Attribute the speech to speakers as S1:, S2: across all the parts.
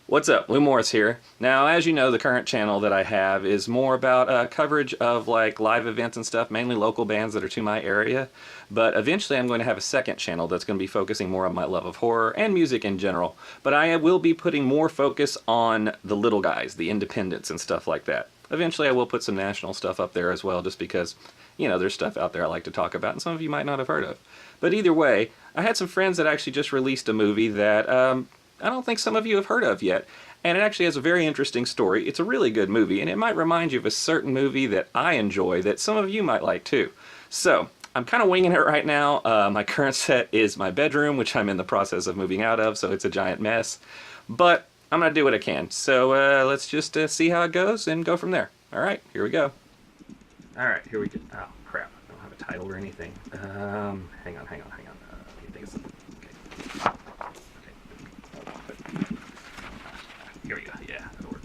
S1: What's up? Lou Morris here. Now, as you know, the current channel that I have is more about coverage of like live events and stuff, mainly local bands that are to my area. But eventually I'm going to have a second channel that's going to be focusing more on my love of horror and music in general. But I will be putting more focus on the little guys, the independents and stuff like that. Eventually I will put some national stuff up there as well, just because, you know, there's stuff out there I like to talk about and some of you might not have heard of. But either way, I had some friends that actually just released a movie that I don't think some of you have heard of yet, and it actually has a very interesting story. It's a really good movie, and it might remind you of a certain movie that I enjoy that some of you might like too. So, I'm kind of winging it right now. My current set is my bedroom, which I'm in the process of moving out of, so it's a giant mess. But I'm going to do what I can. So let's just see how it goes and go from there. Alright, here we go. Alright, here we go. Oh, crap. I don't have a title or anything. Hang on. Let me think of something. Okay. Here we go. Yeah, that'll work.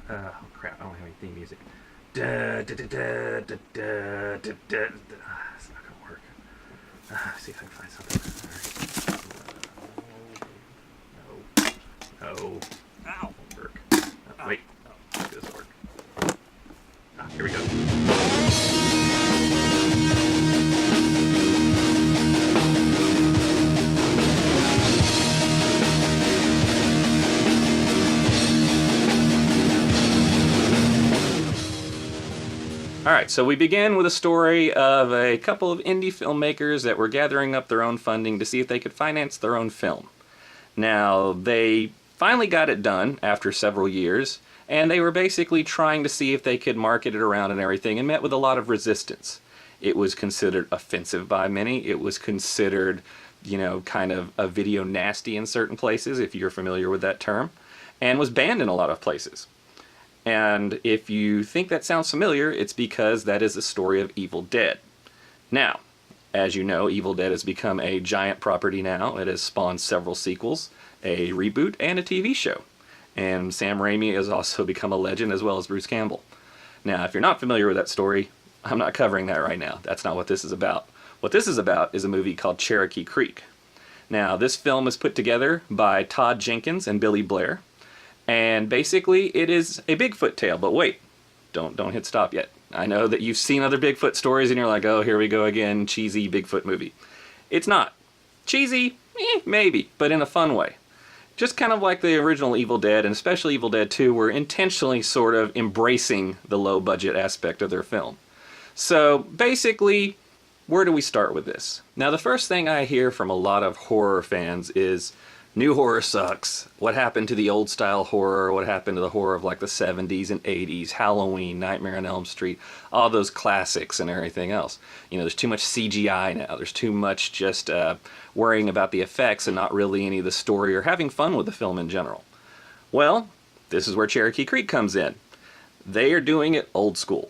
S1: Oh crap! I don't have any theme music. It's not gonna work. See if I can find something. Right. No. Ow! Won't work. Oh, wait. Oh, this will work. Here we go. Alright, so we begin with a story of a couple of indie filmmakers that were gathering up their own funding to see if they could finance their own film. Now, they finally got it done after several years, and they were basically trying to see if they could market it around and everything, and met with a lot of resistance. It was considered offensive by many. It was considered, you know, kind of a video nasty in certain places, if you're familiar with that term, and was banned in a lot of places. And if you think that sounds familiar, it's because that is the story of Evil Dead. Now, as you know, Evil Dead has become a giant property now. It has spawned several sequels, a reboot, and a TV show. And Sam Raimi has also become a legend, as well as Bruce Campbell. Now, if you're not familiar with that story, I'm not covering that right now. That's not what this is about. What this is about is a movie called Cherokee Creek. Now, this film is put together by Todd Jenkins and Billy Blair. And basically, it is a Bigfoot tale. But wait, don't hit stop yet. I know that you've seen other Bigfoot stories and you're like, oh, here we go again, cheesy Bigfoot movie. It's not. Cheesy? Maybe, but in a fun way. Just kind of like the original Evil Dead, and especially Evil Dead 2, were intentionally sort of embracing the low-budget aspect of their film. So, basically, where do we start with this? Now, the first thing I hear from a lot of horror fans is, new horror sucks. What happened to the old style horror? What happened to the horror of like the 70s and 80s? Halloween, Nightmare on Elm Street, all those classics and everything else. You know, there's too much CGI now. There's too much just worrying about the effects and not really any of the story or having fun with the film in general. Well, this is where Cherokee Creek comes in. They are doing it old school.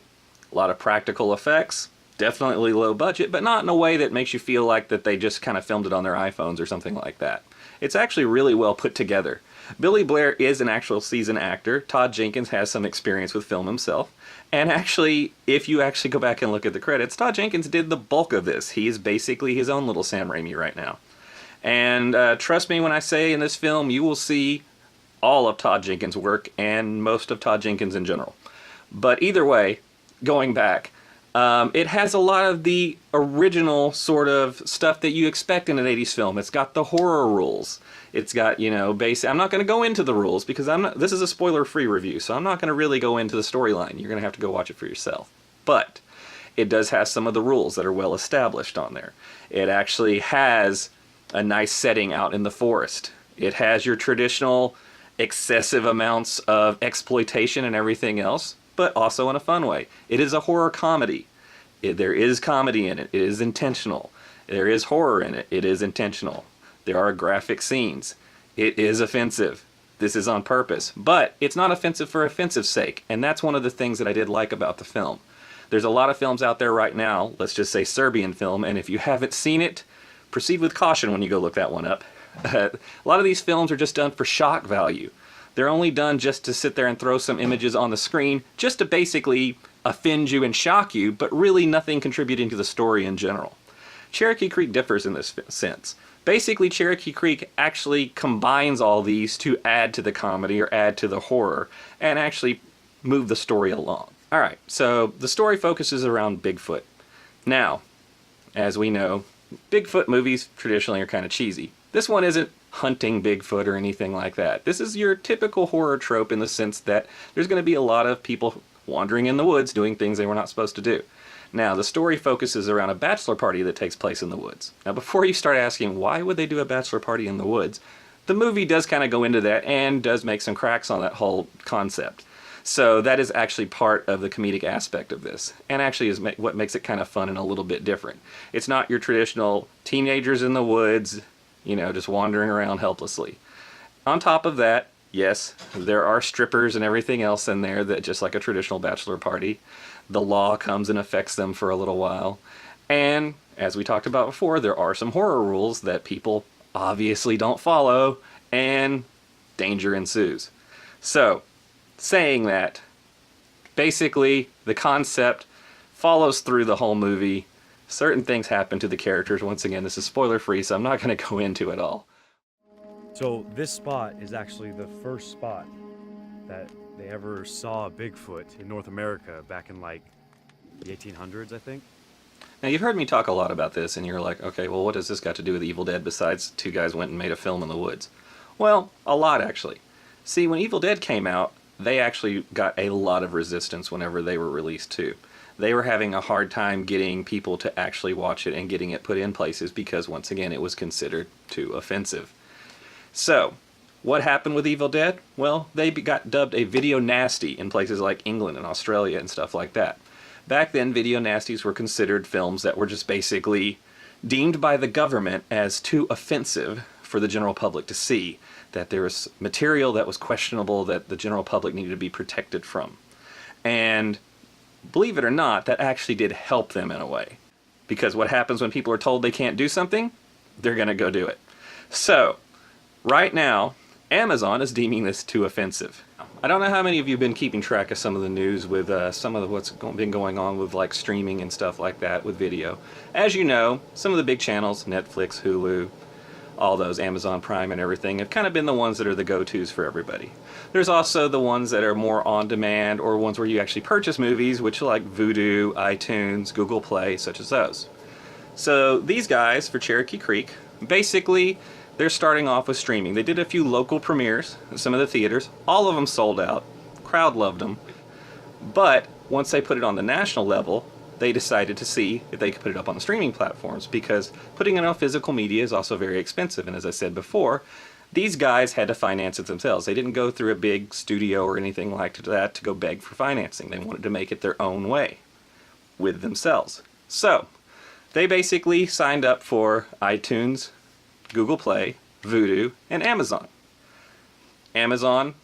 S1: A lot of practical effects, definitely low budget, but not in a way that makes you feel like that they just kind of filmed it on their iPhones or something like that. It's actually really well put together. Billy Blair is an actual seasoned actor. Todd Jenkins has some experience with film himself. And actually, if you actually go back and look at the credits, Todd Jenkins did the bulk of this. He is basically his own little Sam Raimi right now. And trust me when I say in this film, you will see all of Todd Jenkins' work and most of Todd Jenkins in general. But either way, going back, it has a lot of the original sort of stuff that you expect in an 80s film. It's got the horror rules. It's got, you know, I'm not going to go into the rules because this is a spoiler-free review, so I'm not going to really go into the storyline. You're going to have to go watch it for yourself. But it does have some of the rules that are well established on there. It actually has a nice setting out in the forest. It has your traditional excessive amounts of exploitation and everything else, but also in a fun way. It is a horror comedy. There is comedy in it. It is intentional. There is horror in it. It is intentional. There are graphic scenes. It is offensive. This is on purpose. But it's not offensive for offensive's sake, and that's one of the things that I did like about the film. There's a lot of films out there right now, let's just say Serbian film, and if you haven't seen it, proceed with caution when you go look that one up. A lot of these films are just done for shock value. They're only done just to sit there and throw some images on the screen, just to basically offend you and shock you, but really nothing contributing to the story in general. Cherokee Creek differs in this sense. Basically, Cherokee Creek actually combines all these to add to the comedy or add to the horror and actually move the story along. Alright, so the story focuses around Bigfoot. Now, as we know, Bigfoot movies traditionally are kind of cheesy. This one isn't hunting Bigfoot or anything like that. This is your typical horror trope in the sense that there's going to be a lot of people wandering in the woods doing things they were not supposed to do. Now, the story focuses around a bachelor party that takes place in the woods. Now, before you start asking why would they do a bachelor party in the woods, the movie does kind of go into that and does make some cracks on that whole concept. So that is actually part of the comedic aspect of this, and actually is what makes it kind of fun and a little bit different. It's not your traditional teenagers in the woods, you know, just wandering around helplessly. On top of that, yes, there are strippers and everything else in there that just like a traditional bachelor party. The law comes and affects them for a little while. And as we talked about before, there are some horror rules that people obviously don't follow, and danger ensues. So, saying that, basically the concept follows through the whole movie. Certain things happen to the characters. Once again, this is spoiler free, so I'm not going to go into it all.
S2: So this spot is actually the first spot that they ever saw Bigfoot in North America back in like the 1800s, I think.
S1: Now, you've heard me talk a lot about this, and you're like, okay, well, what does this got to do with Evil Dead besides two guys went and made a film in the woods? Well, a lot, actually. See, when Evil Dead came out, they actually got a lot of resistance whenever they were released, too. They were having a hard time getting people to actually watch it and getting it put in places because, once again, it was considered too offensive. So, what happened with Evil Dead? Well, they got dubbed a video nasty in places like England and Australia and stuff like that. Back then, video nasties were considered films that were just basically deemed by the government as too offensive for the general public to see, that there was material that was questionable that the general public needed to be protected from. And believe it or not, that actually did help them in a way. Because what happens when people are told they can't do something? They're going to go do it. So, right now, Amazon is deeming this too offensive. I don't know how many of you have been keeping track of some of the news with some of what's been going on with like streaming and stuff like that with video. As you know, some of the big channels, Netflix, Hulu, all those, Amazon Prime and everything, have kind of been the ones that are the go-tos for everybody. There's also the ones that are more on-demand or ones where you actually purchase movies, which are like Vudu, iTunes, Google Play, such as those. So these guys, for Cherokee Creek, basically they're starting off with streaming. They did a few local premieres in some of the theaters. All of them sold out. Crowd loved them. But once they put it on the national level, they decided to see if they could put it up on the streaming platforms, because putting it on physical media is also very expensive. And as I said before, these guys had to finance it themselves. They didn't go through a big studio or anything like that to go beg for financing. They wanted to make it their own way with themselves. So they basically signed up for iTunes, Google Play, Vudu, and Amazon. Amazon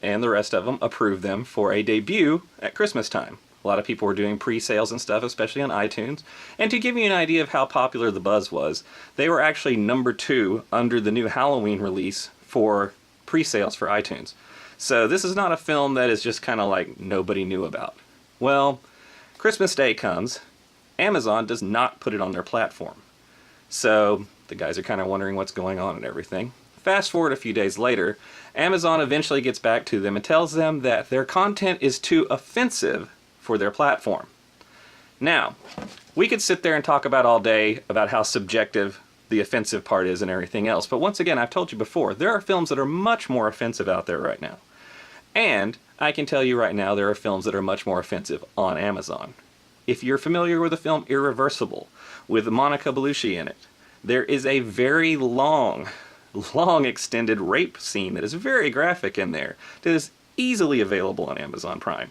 S1: and the rest of them approved them for a debut at Christmas time. A lot of people were doing pre-sales and stuff, especially on iTunes. And to give you an idea of how popular the buzz was, they were actually number 2 under the new Halloween release for pre-sales for iTunes. So this is not a film that is just kind of like nobody knew about. Well, Christmas Day comes, Amazon does not put it on their platform. So the guys are kind of wondering what's going on and everything. Fast forward a few days later, Amazon eventually gets back to them and tells them that their content is too offensive for their platform. Now, we could sit there and talk about all day about how subjective the offensive part is and everything else, but once again, I've told you before, there are films that are much more offensive out there right now. And I can tell you right now, there are films that are much more offensive on Amazon. If you're familiar with the film Irreversible, with Monica Bellucci in it, there is a very long extended rape scene that is very graphic in there that is easily available on Amazon Prime.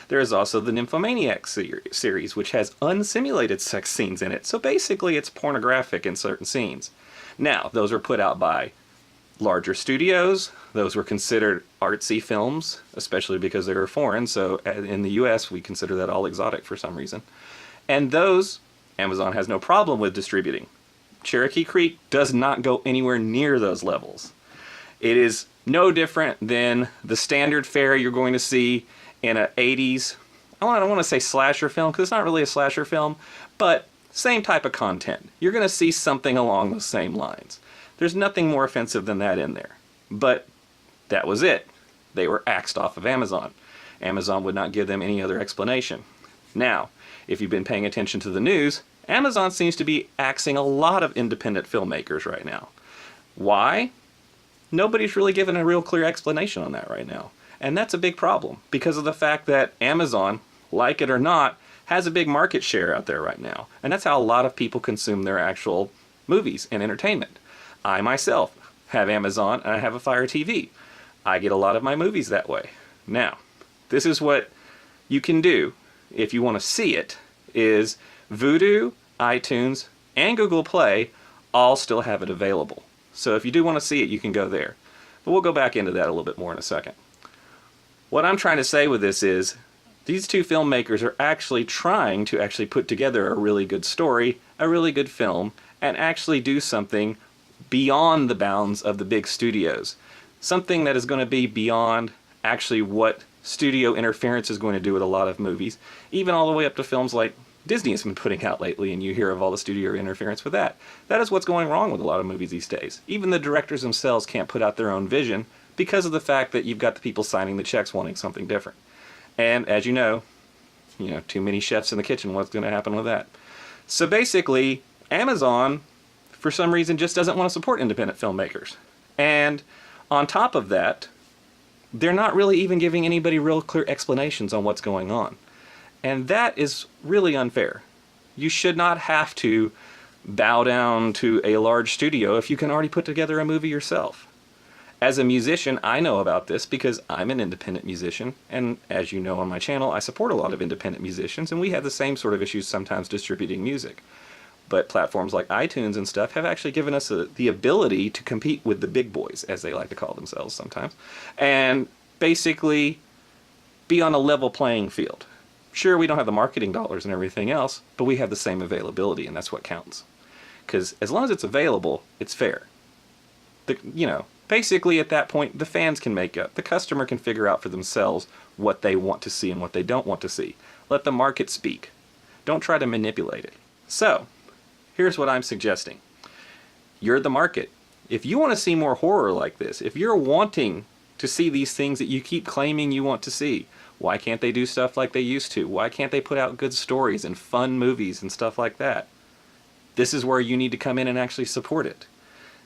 S1: There is also the Nymphomaniac series, which has unsimulated sex scenes in it, so basically it's pornographic in certain scenes. Now, those were put out by larger studios. Those were considered artsy films, especially because they were foreign, so in the US we consider that all exotic for some reason. And those, Amazon has no problem with distributing. Cherokee Creek does not go anywhere near those levels. It is no different than the standard fare you're going to see in an 80s, I don't want to say slasher film, because it's not really a slasher film, but same type of content. You're going to see something along those same lines. There's nothing more offensive than that in there. But that was it. They were axed off of Amazon. Amazon would not give them any other explanation. Now, if you've been paying attention to the news, Amazon seems to be axing a lot of independent filmmakers right now. Why? Nobody's really given a real clear explanation on that right now. And that's a big problem because of the fact that Amazon, like it or not, has a big market share out there right now. And that's how a lot of people consume their actual movies and entertainment. I myself have Amazon and I have a Fire TV. I get a lot of my movies that way. Now, this is what you can do if you want to see it, is Vudu, iTunes, and Google Play all still have it available. So if you do want to see it, you can go there. But we'll go back into that a little bit more in a second. What I'm trying to say with this is, these two filmmakers are actually trying to actually put together a really good story, a really good film, and actually do something beyond the bounds of the big studios. Something that is going to be beyond actually what studio interference is going to do with a lot of movies, even all the way up to films like Disney has been putting out lately, and you hear of all the studio interference with that. That is what's going wrong with a lot of movies these days. Even the directors themselves can't put out their own vision because of the fact that you've got the people signing the checks wanting something different. And as you know, too many chefs in the kitchen, what's going to happen with that? So basically, Amazon, for some reason, just doesn't want to support independent filmmakers. And on top of that, they're not really even giving anybody real clear explanations on what's going on. And that is really unfair. You should not have to bow down to a large studio if you can already put together a movie yourself. As a musician, I know about this because I'm an independent musician, and as you know on my channel, I support a lot of independent musicians, and we have the same sort of issues sometimes distributing music. But platforms like iTunes and stuff have actually given us the ability to compete with the big boys, as they like to call themselves sometimes, and basically be on a level playing field. Sure, we don't have the marketing dollars and everything else, but we have the same availability, and that's what counts. Because as long as it's available, it's fair. Basically at that point, the fans can make up. The customer can figure out for themselves what they want to see and what they don't want to see. Let the market speak. Don't try to manipulate it. So, here's what I'm suggesting. You're the market. If you want to see more horror like this, if you're wanting to see these things that you keep claiming you want to see, why can't they do stuff like they used to? Why can't they put out good stories and fun movies and stuff like that? This is where you need to come in and actually support it.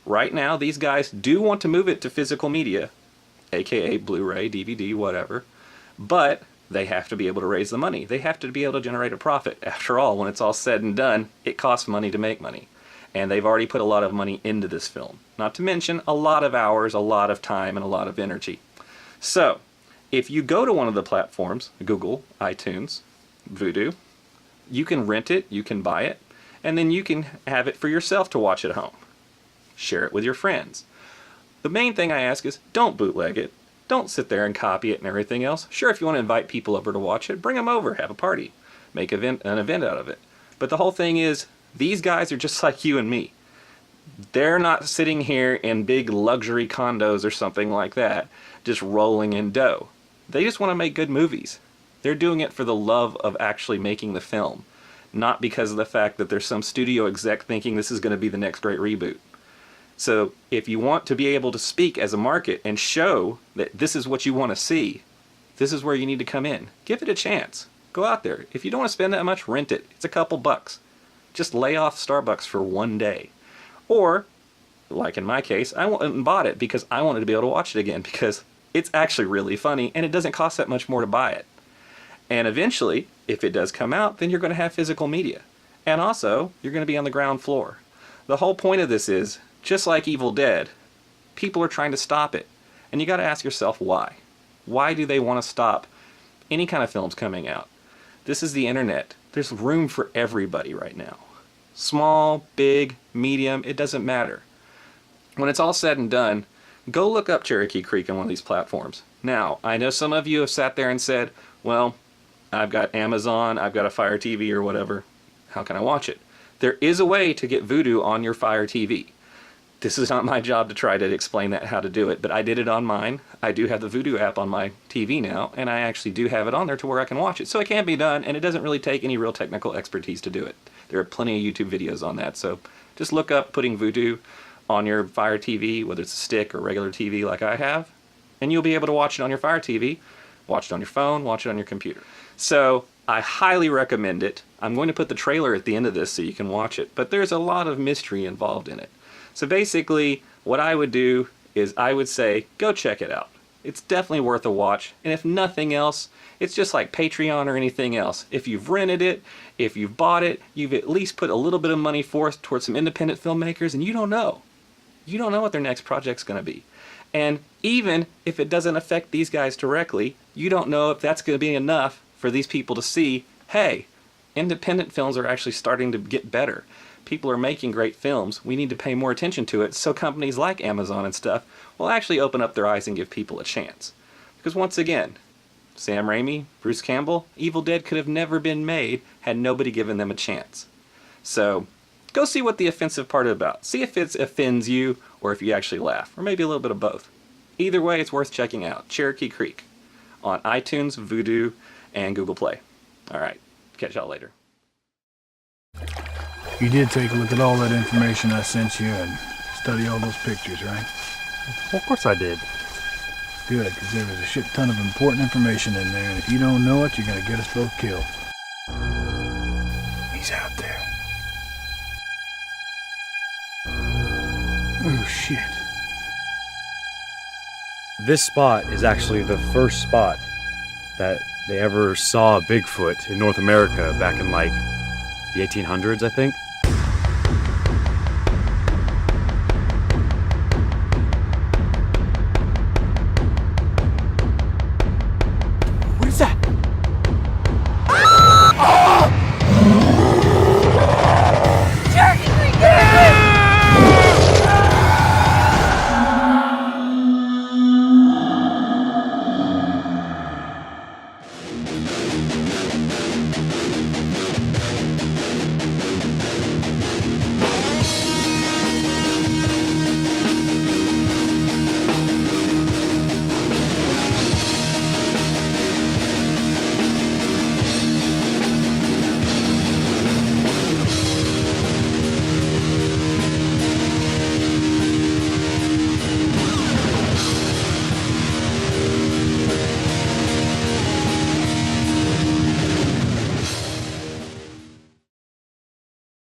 S1: Right now, these guys do want to move it to physical media, aka Blu-ray, DVD, whatever, but they have to be able to raise the money. They have to be able to generate a profit. After all, when it's all said and done, it costs money to make money. And they've already put a lot of money into this film. Not to mention a lot of hours, a lot of time, and a lot of energy. So, if you go to one of the platforms, Google, iTunes, Vudu, you can rent it, you can buy it, and then you can have it for yourself to watch at home. Share it with your friends. The main thing I ask is, don't bootleg it. Don't sit there and copy it and everything else. Sure, if you want to invite people over to watch it, bring them over, have a party. Make an event out of it. But the whole thing is, these guys are just like you and me. They're not sitting here in big luxury condos or something like that, just rolling in dough. They just want to make good movies. They're doing it for the love of actually making the film, not because of the fact that there's some studio exec thinking this is going to be the next great reboot. So if you want to be able to speak as a market and show that this is what you want to see, this is where you need to come in. Give it a chance. Go out there. If you don't want to spend that much, rent it. It's a couple bucks. Just lay off Starbucks for one day. Or, like in my case, I went and bought it because I wanted to be able to watch it again because it's actually really funny and it doesn't cost that much more to buy it. And eventually, if it does come out, then you're going to have physical media. And also, you're going to be on the ground floor. The whole point of this is, just like Evil Dead, people are trying to stop it. And you got to ask yourself why. Why do they want to stop any kind of films coming out? This is the internet. There's room for everybody right now. Small, big, medium, it doesn't matter. When it's all said and done, go look up Cherokee Creek on one of these platforms. Now, I know some of you have sat there and said, well, I've got Amazon, I've got a Fire TV or whatever. How can I watch it? There is a way to get Vudu on your Fire TV. This is not my job to try to explain how to do it, but I did it on mine. I do have the Vudu app on my TV now, and I actually do have it on there to where I can watch it. So it can be done, and it doesn't really take any real technical expertise to do it. There are plenty of YouTube videos on that, so just look up putting Vudu on your Fire TV, whether it's a stick or regular TV like I have, and you'll be able to watch it on your Fire TV, watch it on your phone, watch it on your computer. So I highly recommend it. I'm going to put the trailer at the end of this so you can watch it, but there's a lot of mystery involved in it. So basically, what I would do is I would say, go check it out. It's definitely worth a watch, and if nothing else, it's just like Patreon or anything else. If you've rented it, if you've bought it, you've at least put a little bit of money forth towards some independent filmmakers, and you don't know. You don't know what their next project's going to be. And even if it doesn't affect these guys directly, you don't know if that's going to be enough for these people to see, hey, independent films are actually starting to get better. People are making great films. We need to pay more attention to it so companies like Amazon and stuff will actually open up their eyes and give people a chance. Because once again, Sam Raimi, Bruce Campbell, Evil Dead could have never been made had nobody given them a chance. So go see what the offensive part is about. See if it offends you or if you actually laugh, or maybe a little bit of both. Either way, it's worth checking out. Cherokee Creek on iTunes, Vudu, and Google Play. All right, catch y'all later.
S3: You did take a look at all that information I sent you and study all those pictures, right?
S2: Well, of course I did.
S3: Good, because there was a shit ton of important information in there, and if you don't know it, you're gonna get us both killed. He's out there. Oh, shit.
S2: This spot is actually the first spot that they ever saw Bigfoot in North America back in like the 1800s, I think.